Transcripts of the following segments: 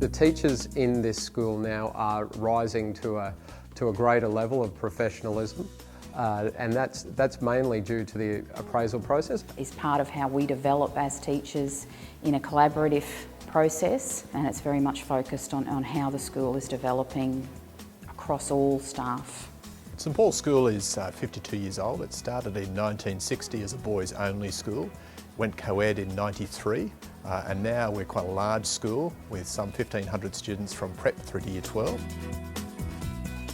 The teachers in this school now are rising to a greater level of professionalism. And that's mainly due to the appraisal process. It's part of how we develop as teachers in a collaborative process, and it's very much focused on how the school is developing across all staff. St Paul's School is 52 years old. It started in 1960 as a boys only school, went co-ed in 93, and now we're quite a large school with some 1,500 students from prep through to year 12.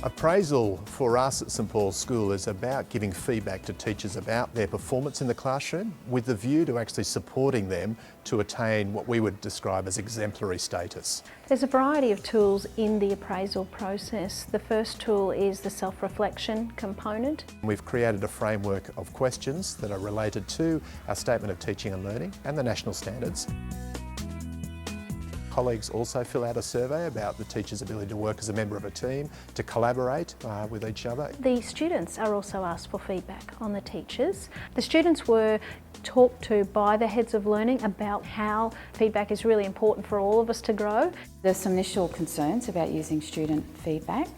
Appraisal for us at St Paul's School is about giving feedback to teachers about their performance in the classroom with the view to actually supporting them to attain what we would describe as exemplary status. There's a variety of tools in the appraisal process. The first tool is the self-reflection component. We've created a framework of questions that are related to our Statement of Teaching and Learning and the national standards. Colleagues also fill out a survey about the teacher's ability to work as a member of a team, to collaborate with each other. The students are also asked for feedback on the teachers. The students were talked to by the heads of learning about how feedback is really important for all of us to grow. There's some initial concerns about using student feedback,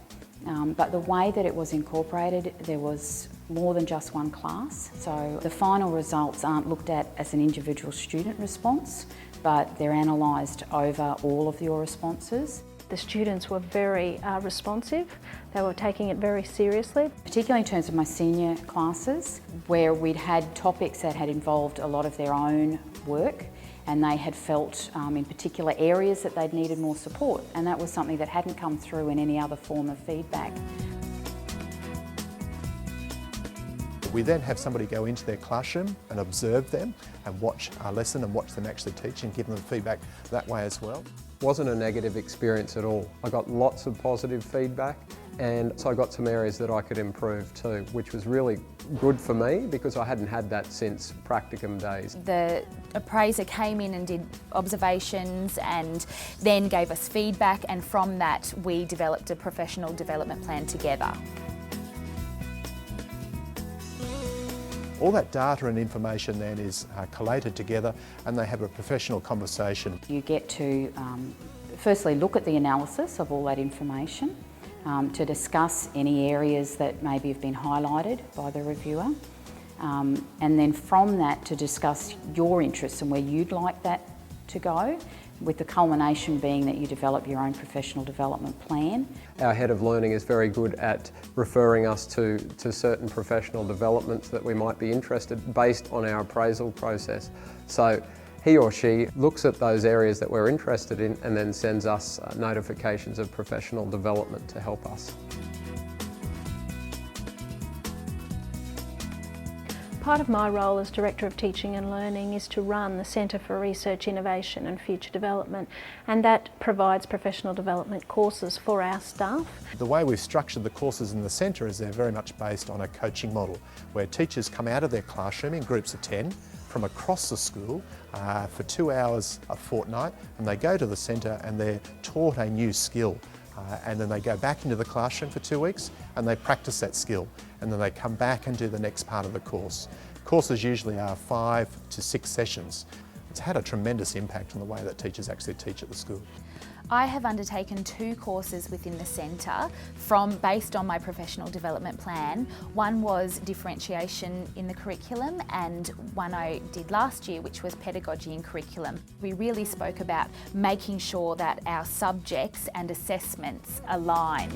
but the way that it was incorporated, there was more than just one class. So the final results aren't looked at as an individual student response, but they're analysed over all of your responses. The students were very responsive. They were taking it very seriously. Particularly in terms of my senior classes, where we'd had topics that had involved a lot of their own work, and they had felt in particular areas that they'd needed more support, and that was something that hadn't come through in any other form of feedback. We then have somebody go into their classroom and observe them and watch our lesson and watch them actually teach and give them feedback that way as well. It wasn't a negative experience at all. I got lots of positive feedback, and so I got some areas that I could improve too, which was really good for me because I hadn't had that since practicum days. The appraiser came in and did observations and then gave us feedback, and from that we developed a professional development plan together. All that data and information then is collated together and they have a professional conversation. You get to firstly look at the analysis of all that information, to discuss any areas that maybe have been highlighted by the reviewer, and then from that to discuss your interests and where you'd like that to go, with the culmination being that you develop your own professional development plan. Our head of learning is very good at referring us to certain professional developments that we might be interested based on our appraisal process. So he or she looks at those areas that we're interested in and then sends us notifications of professional development to help us. Part of my role as Director of Teaching and Learning is to run the Centre for Research, Innovation and Future Development, and that provides professional development courses for our staff. The way we've structured the courses in the centre is they're very much based on a coaching model where teachers come out of their classroom in groups of 10 from across the school for 2 hours a fortnight, and they go to the centre and they're taught a new skill. And then they go back into the classroom for 2 weeks and they practice that skill, and then they come back and do the next part of the course. Courses usually are 5 to 6 sessions. It's had a tremendous impact on the way that teachers actually teach at the school. I have undertaken 2 courses within the centre based on my professional development plan. One was differentiation in the curriculum, and one I did last year, which was pedagogy in curriculum. We really spoke about making sure that our subjects and assessments align.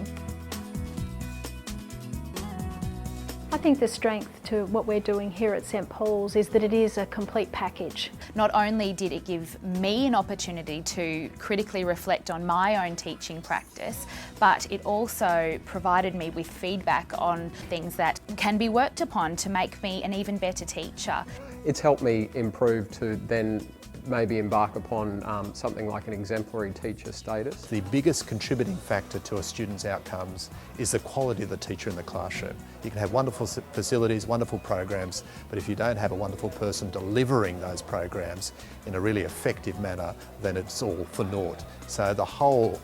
I think the strength to what we're doing here at St Paul's is that it is a complete package. Not only did it give me an opportunity to critically reflect on my own teaching practice, but it also provided me with feedback on things that can be worked upon to make me an even better teacher. It's helped me improve to then maybe embark upon something like an exemplary teacher status. The biggest contributing factor to a student's outcomes is the quality of the teacher in the classroom. You can have wonderful facilities, wonderful programs, but if you don't have a wonderful person delivering those programs in a really effective manner, then it's all for naught. So the whole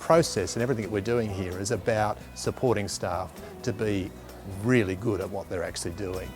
process and everything that we're doing here is about supporting staff to be really good at what they're actually doing.